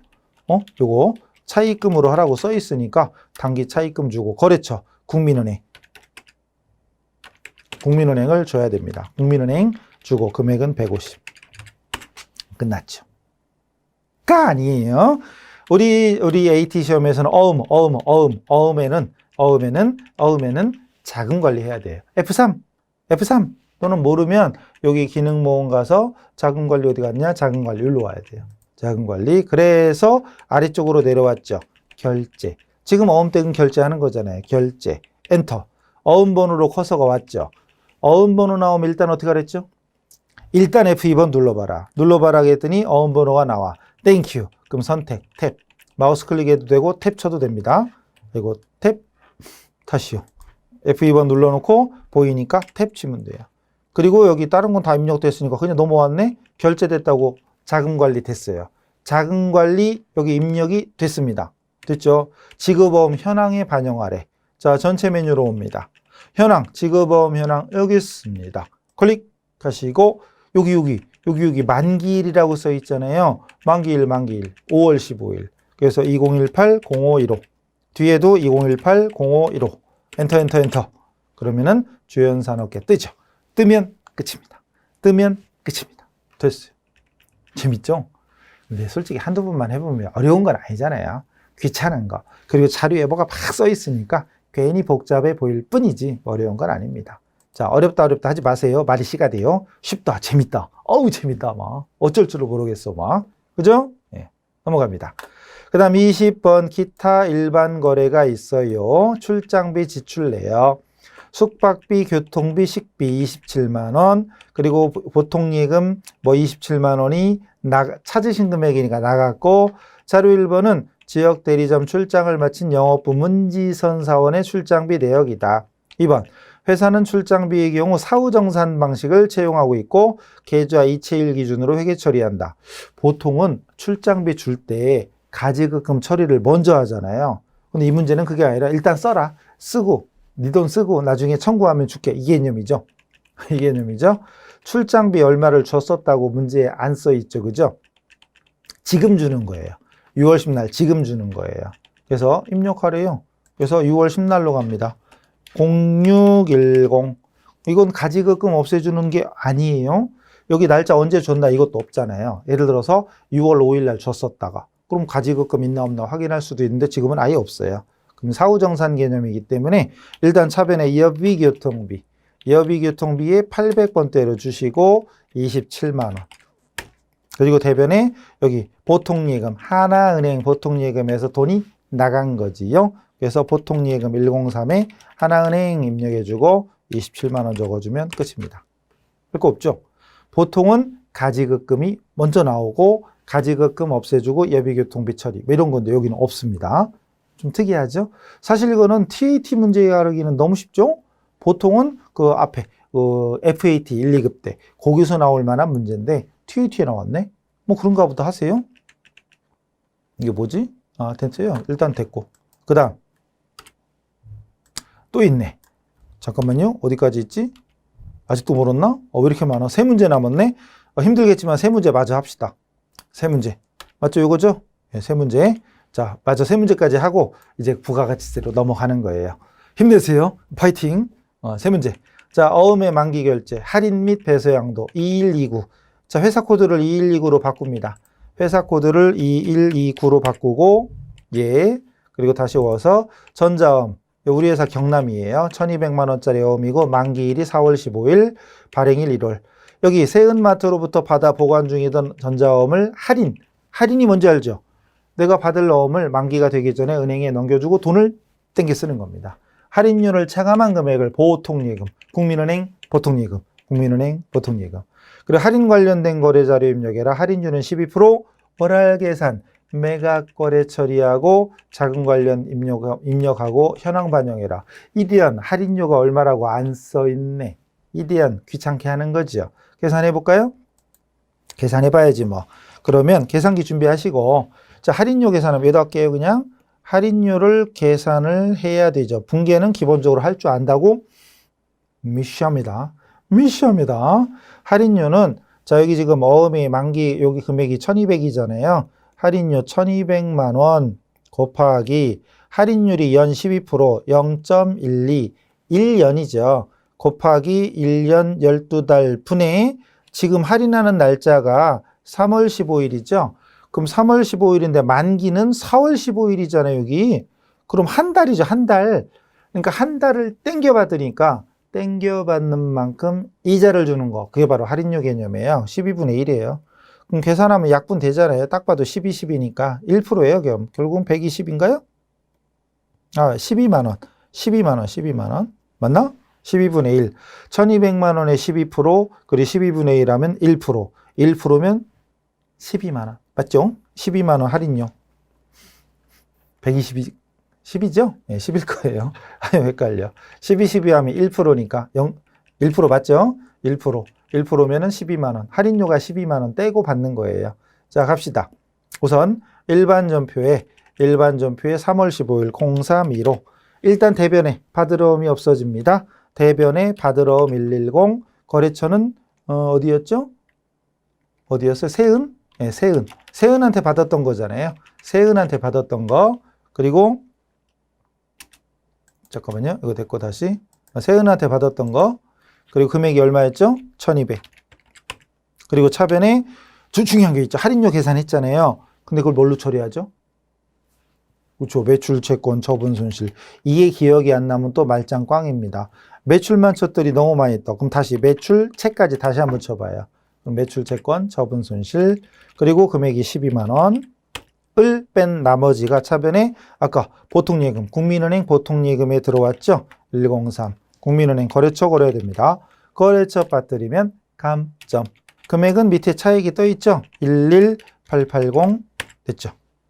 요거 차입금으로 하라고 써 있으니까 단기 차입금 주고 거래처 국민은행을 줘야 됩니다. 국민은행 주고 금액은 150. 끝났죠. 가 아니에요. 우리 AT 시험에서는 어음에는 자금 관리해야 돼요. F3 또는 모르면 여기 기능 모음 가서 자금 관리 어디 갔냐? 자금 관리 일로 와야 돼요. 자금 관리. 그래서 아래쪽으로 내려왔죠. 결제. 지금 어음댁은 결제하는 거잖아요. 결제. 엔터. 어음번호로 커서가 왔죠. 어음번호 나오면 일단 어떻게 하랬죠? 일단 F2번 눌러봐라. 눌러봐라 했더니 어음번호가 나와. 땡큐. 그럼 선택, 탭. 마우스 클릭해도 되고 탭 쳐도 됩니다. 그리고 탭, 다시요. F2번 눌러놓고 보이니까 탭 치면 돼요. 그리고 여기 다른 건 다 입력됐으니까 그냥 넘어왔네? 결제됐다고 자금관리 됐어요. 자금관리 여기 입력이 됐습니다. 됐죠? 지급어음 현황에 반영하래. 자, 전체 메뉴로 옵니다. 현황, 지급어음 현황 여기 있습니다. 클릭하시고 여기 만기일이라고 써 있잖아요. 만기일 5월 15일. 그래서 2018-0515 뒤에도 2018-0515 엔터 그러면은 주연산업계 뜨죠. 뜨면 끝입니다. 됐어요. 재밌죠? 근데 솔직히 한두 번만 해보면 어려운 건 아니잖아요. 귀찮은 거. 그리고 자료에 뭐가 막 써 있으니까 괜히 복잡해 보일 뿐이지 어려운 건 아닙니다. 자, 어렵다 하지 마세요. 말이 씨가 돼요. 쉽다, 재밌다. 어우, 재밌다. 막 어쩔 줄을 모르겠어. 막. 그죠? 네, 넘어갑니다. 그 다음 20번 기타 일반 거래가 있어요. 출장비 지출 내역. 숙박비, 교통비, 식비 27만 원. 그리고 보통예금 27만 원이 찾으신 금액이니까 나갔고, 자료 1번은 지역 대리점 출장을 마친 영업부 문지선 사원의 출장비 내역이다. 2번 회사는 출장비의 경우 사후정산 방식을 채용하고 있고 계좌 이체일 기준으로 회계 처리한다. 보통은 출장비 줄 때 가지급금 처리를 먼저 하잖아요. 근데 이 문제는 그게 아니라 일단 써라. 쓰고 네 돈 쓰고 나중에 청구하면 줄게. 이 개념이죠. 이 개념이죠. 출장비 얼마를 줬었다고 문제에 안 써 있죠. 그죠? 지금 주는 거예요. 6월 10날 지금 주는 거예요. 그래서 입력하래요. 그래서 6월 10날로 갑니다. 0610 이건 가지급금 없애주는 게 아니에요. 여기 날짜 언제 줬나 이것도 없잖아요. 예를 들어서 6월 5일 날 줬었다가 그럼 가지급금 있나 없나 확인할 수도 있는데 지금은 아예 없어요. 그럼 사후정산 개념이기 때문에 일단 차변에 여비교통비에 800번대로 주시고 27만 원. 그리고 대변에 여기 보통예금 하나은행 보통예금에서 돈이 나간 거지요. 그래서 보통예금 103에 하나은행 입력해주고 27만 원 적어주면 끝입니다. 별거 없죠. 보통은 가지급금이 먼저 나오고 가지급금 없애주고 예비교통비 처리 뭐 이런 건데 여기는 없습니다. 좀 특이하죠. 사실 이거는 TAT 문제 하기는 너무 쉽죠. 보통은 그 앞에 FAT 1, 2급 때 거기서 나올 만한 문제인데 TAT에 나왔네. 뭐 그런가 보다 하세요. 이게 뭐지? 아, 됐어요. 일단 됐고 그 다음 또 있네. 잠깐만요. 어디까지 있지? 아직도 멀었나? 왜 이렇게 많아? 세 문제 남았네? 힘들겠지만 세 문제 마저 합시다. 세 문제. 맞죠? 이거죠? 네, 세 문제. 자, 마저 세 문제까지 하고 이제 부가가치세로 넘어가는 거예요. 힘내세요. 파이팅. 세 문제. 자, 어음의 만기 결제, 할인 및 배서양도 2129. 자, 회사 코드를 2129로 바꿉니다. 회사 코드를 2129로 바꾸고 예. 그리고 다시 와서 전자음. 우리 회사 경남이에요. 1200만 원짜리 어음이고 만기일이 4월 15일, 발행일 1월. 여기 세은마트로부터 받아 보관 중이던 전자어음을 할인이 뭔지 알죠? 내가 받을 어음을 만기가 되기 전에 은행에 넘겨주고 돈을 땡겨 쓰는 겁니다. 할인율을 차감한 금액을 보통예금, 국민은행 보통예금, 그리고 할인 관련된 거래 자료 입력해라. 할인율은 12%, 월할 계산, 매각 거래 처리하고 자금 관련 입력하고 현황 반영해라. 이대한 할인료가 얼마라고 안 써 있네. 이대한 귀찮게 하는 거죠. 계산해 볼까요? 계산해 봐야지 뭐. 그러면 계산기 준비하시고 자, 할인료 계산은 몇 할게요? 그냥 할인료를 계산을 해야 되죠. 분계는 기본적으로 할 줄 안다고 미션입니다. 할인료는 자, 여기 지금 어음이 만기 여기 금액이 1200이잖아요. 할인료 1200만 원 곱하기 할인율이 연 12% 0.12 1년이죠. 곱하기 1년 12달 분의 지금 할인하는 날짜가 3월 15일이죠. 그럼 3월 15일인데 만기는 4월 15일이잖아요, 여기. 그럼 한 달이죠, 한 달. 그러니까 한 달을 땡겨받으니까 땡겨받는 만큼 이자를 주는 거. 그게 바로 할인료 개념이에요. 12분의 1이에요. 그럼 계산하면 약분 되잖아요. 딱 봐도 12, 10이니까 1%예요, 결국은 120인가요? 12만 원. 12만 원, 12만 원. 맞나? 12분의 1. 1200만 원에 12%, 그리고 12분의 1 하면 1%. 1%면 12만 원. 맞죠? 12만 원 할인료. 120이 10이죠? 네, 10일 거예요. 아니, 헷갈려. 12, 12 하면 1%니까 1% 맞죠? 1%. 1%면은 12만 원. 할인료가 12만 원 떼고 받는 거예요. 자, 갑시다. 우선 일반 전표에 3월 15일 0325. 일단 대변에 받으러옴이 없어집니다. 대변에 받으러옴 110. 거래처는 어디였죠? 어디였어요? 세은? 네, 세은. 세은한테 받았던 거잖아요. 세은한테 받았던 거. 그리고 잠깐만요. 이거 됐고 다시. 세은한테 받았던 거. 그리고 금액이 얼마였죠? 1200. 그리고 차변에 중요한 게 있죠. 할인료 계산했잖아요. 근데 그걸 뭘로 처리하죠? 그렇죠. 매출, 채권, 처분, 손실. 이게 기억이 안 나면 또 말짱 꽝입니다. 매출만 쳤더니 너무 많이 떠. 그럼 다시 매출, 채까지 다시 한번 쳐봐요. 그럼 매출, 채권, 처분, 손실. 그리고 금액이 12만 원. 을 뺀 나머지가 차변에 아까 보통예금, 국민은행 보통예금에 들어왔죠? 103. 국민은행 거래처 걸어야 됩니다. 거래처 빠뜨리면 감점. 금액은 밑에 차액이 떠 있죠? 11880 됐죠?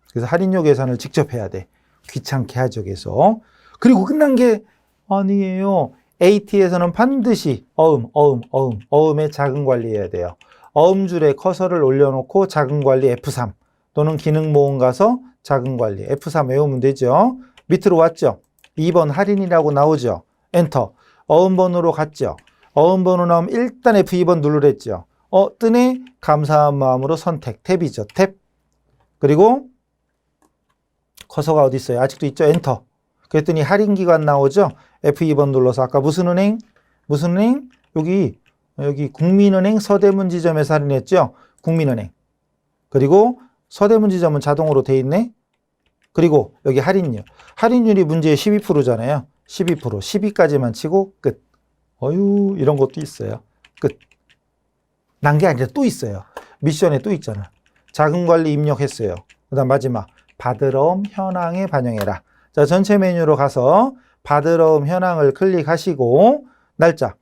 그래서 할인료 계산을 직접 해야 돼. 귀찮게 하죠, 계속. 그리고 끝난 게 아니에요. AT에서는 반드시 어음의 자금 관리해야 돼요. 어음줄에 커서를 올려놓고 자금 관리 F3 또는 기능 모음 가서 자금 관리 F3 외우면 되죠. 밑으로 왔죠. 2번 할인이라고 나오죠. 엔터. 어음번호로 갔죠. 어음번호 나오면 일단 F2번 누르랬죠. 뜨네? 감사한 마음으로 선택. 탭이죠. 탭. 그리고 커서가 어디 있어요? 아직도 있죠? 엔터. 그랬더니 할인기간 나오죠? F2번 눌러서 아까 무슨 은행? 무슨 은행? 여기 국민은행 서대문지점에서 할인했죠? 국민은행. 그리고 서대문지점은 자동으로 돼 있네? 그리고 여기 할인율. 할인율이 문제의 12%잖아요. 12%. 12까지만 치고 끝. 이런 것도 있어요. 끝. 난 게 아니라 또 있어요. 미션에 또 있잖아. 자금관리 입력했어요. 그 다음 마지막. 받으러옴 현황에 반영해라. 자, 전체 메뉴로 가서 받으러옴 현황을 클릭하시고 날짜.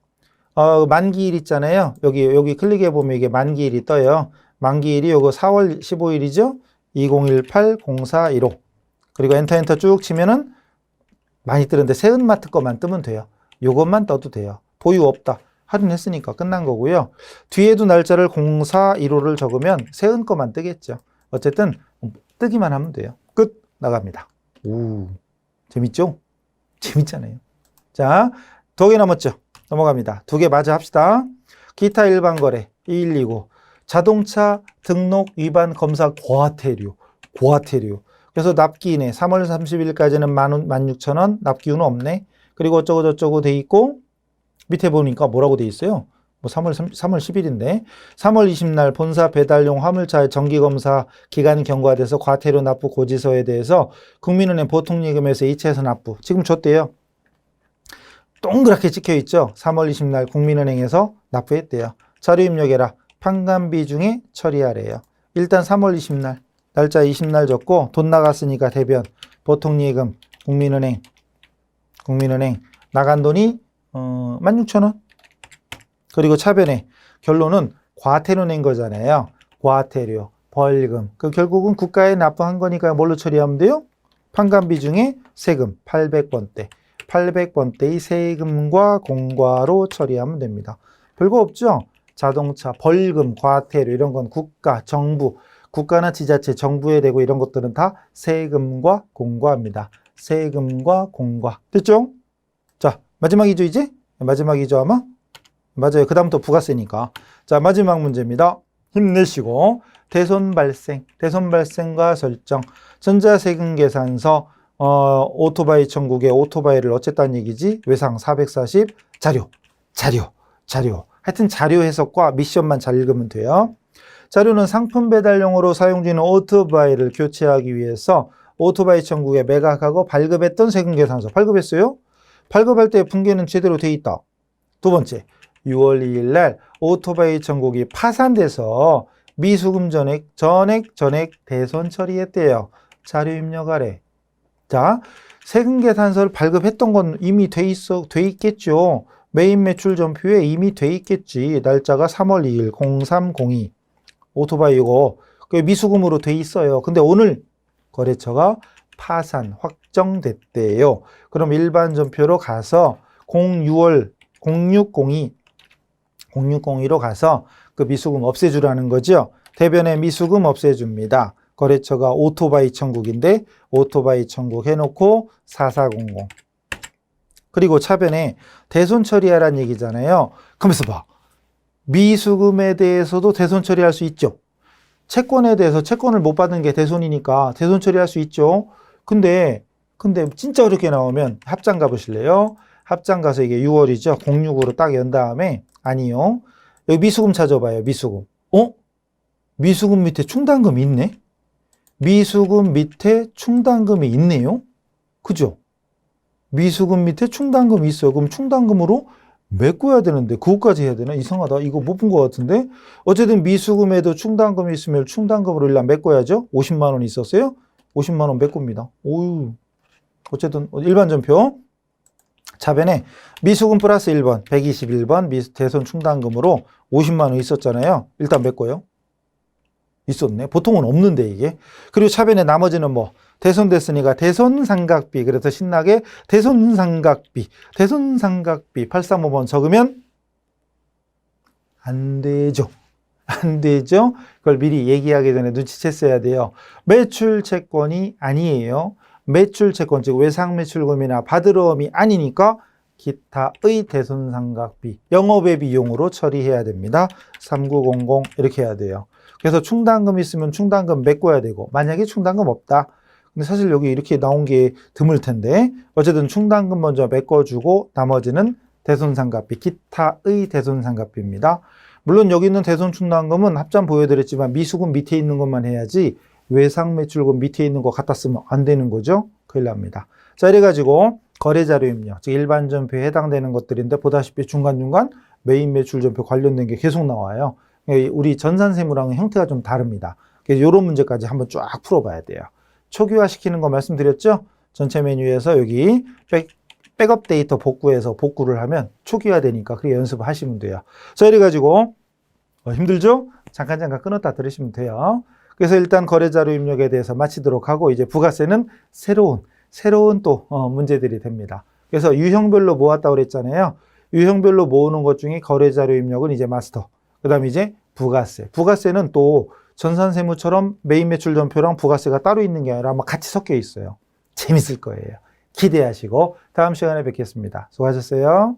만기일 있잖아요. 여기 클릭해보면 이게 만기일이 떠요. 만기일이 요거 4월 15일이죠. 2018-0415. 그리고 엔터 쭉 치면은 많이 뜨는데 세은마트 것만 뜨면 돼요. 요것만 떠도 돼요. 보유 없다. 할인했으니까 끝난 거고요. 뒤에도 날짜를 0415를 적으면 세은 것만 뜨겠죠. 어쨌든 뜨기만 하면 돼요. 끝. 나갑니다. 오, 재밌죠? 재밌잖아요. 자, 2개 남았죠? 넘어갑니다. 2개 마저 합시다. 기타 일반 거래 2129. 자동차 등록 위반 검사 고하태료. 그래서 납기인에 3월 30일까지는 16,000원, 납기후는 없네. 그리고 어쩌고 저쩌고 돼 있고 밑에 보니까 뭐라고 돼 있어요? 3월 10일인데 3월 20날 본사 배달용 화물차의 정기검사 기간이 경과돼서 과태료 납부 고지서에 대해서 국민은행 보통예금에서 이체해서 납부. 지금 줬대요. 동그랗게 찍혀있죠. 3월 20날 국민은행에서 납부했대요. 자료 입력해라. 판관비 중에 처리하래요. 일단 3월 20날 날짜 20날 적고 돈 나갔으니까 대변 보통예금 국민은행 나간 돈이 16,000원. 그리고 차변에 결론은 과태료 낸 거잖아요. 과태료, 벌금. 결국은 국가에 납부한 거니까 뭘로 처리하면 돼요? 판관비 중에 세금 800번대. 800번대의 세금과 공과로 처리하면 됩니다. 별거 없죠? 자동차, 벌금, 과태료 이런 건 국가, 정부, 국가나 지자체, 정부에 대고 이런 것들은 다 세금과 공과입니다. 세금과 공과. 됐죠? 자, 마지막이죠, 이제? 마지막이죠, 아마? 맞아요. 그 다음부터 부가세니까. 자, 마지막 문제입니다. 힘내시고. 대손 발생과 설정. 전자세금 계산서, 오토바이 천국에 오토바이를 어쨌다는 얘기지? 외상 440, 자료. 하여튼 자료 해석과 미션만 잘 읽으면 돼요. 자료는 상품 배달용으로 사용 중인 오토바이를 교체하기 위해서 오토바이 천국에 매각하고 발급했던 세금계산서. 발급했어요? 발급할 때 분계는 제대로 돼 있다. 두 번째, 6월 2일 날 오토바이 천국이 파산돼서 미수금 전액 대손 처리했대요. 자료 입력하래. 자, 세금계산서를 발급했던 건 이미 돼 있겠죠. 메인 매출 전표에 이미 돼 있겠지. 날짜가 3월 2일 0302. 오토바이고 미수금으로 돼 있어요. 근데 오늘 거래처가 파산 확정됐대요. 그럼 일반 전표로 가서 0602로 가서 그 미수금 없애주라는 거죠. 대변에 미수금 없애줍니다. 거래처가 오토바이 천국인데 오토바이 천국 해놓고 4400. 그리고 차변에 대손 처리하라는 얘기잖아요. 그러면서 봐. 미수금에 대해서도 대손 처리할 수 있죠. 채권에 대해서 채권을 못 받은 게 대손이니까 대손 처리할 수 있죠. 근데 진짜 어렵게 나오면 합장 가보실래요? 합장 가서 이게 6월이죠. 06으로 딱 연 다음에 아니요. 여기 미수금 찾아봐요. 미수금. 미수금 밑에 충당금이 있네. 미수금 밑에 충당금이 있네요. 그죠? 미수금 밑에 충당금이 있어요. 그럼 충당금으로 메꿔야 되는데 그것까지 해야 되나? 이상하다. 이거 못 본 것 같은데. 어쨌든 미수금에도 충당금이 있으면 충당금으로 일단 메꿔야죠. 50만 원 있었어요. 50만 원 메꿉니다. 오유. 어쨌든 일반 전표. 차변에 미수금 플러스 1번 121번 대손 충당금으로 50만 원 있었잖아요. 일단 메꿔요. 있었네. 보통은 없는데 이게. 그리고 차변에 나머지는 뭐 대손됐으니까 대손상각비. 그래서 신나게 대손상각비 835번 적으면 안 되죠. 안 되죠. 그걸 미리 얘기하기 전에 눈치챘어야 돼요. 매출 채권이 아니에요. 매출 채권, 즉 외상매출금이나 받으러움이 아니니까 기타의 대손상각비, 영업의 비용으로 처리해야 됩니다. 3900 이렇게 해야 돼요. 그래서 충당금 있으면 충당금 메꿔야 되고, 만약에 충당금 없다. 근데 사실 여기 이렇게 나온 게 드물 텐데, 어쨌든 충당금 먼저 메꿔주고 나머지는 대손상각비, 기타의 대손상각비입니다. 물론 여기 있는 대손충당금은 합장 보여드렸지만 미수금 밑에 있는 것만 해야지 외상매출금 밑에 있는 거 갖다 쓰면 안 되는 거죠. 큰일 납니다. 자, 이래가지고 거래자료 입력, 즉 일반 전표에 해당되는 것들인데 보다시피 중간중간 메인 매출 전표 관련된 게 계속 나와요. 우리 전산세무랑은 형태가 좀 다릅니다. 그래서 이런 문제까지 한번 쫙 풀어봐야 돼요. 초기화 시키는 거 말씀드렸죠? 전체 메뉴에서 여기 백업 데이터 복구해서 복구를 하면 초기화 되니까 그렇게 연습을 하시면 돼요. 자, 이래가지고 힘들죠? 잠깐 끊었다 들으시면 돼요. 그래서 일단 거래자료 입력에 대해서 마치도록 하고 이제 부가세는 새로운 또 문제들이 됩니다. 그래서 유형별로 모았다고 그랬잖아요. 유형별로 모으는 것 중에 거래자료 입력은 이제 마스터. 그 다음에 이제 부가세. 부가세는 또 전산세무처럼 메인 매출 전표랑 부가세가 따로 있는 게 아니라 아마 같이 섞여 있어요. 재밌을 거예요. 기대하시고 다음 시간에 뵙겠습니다. 수고하셨어요.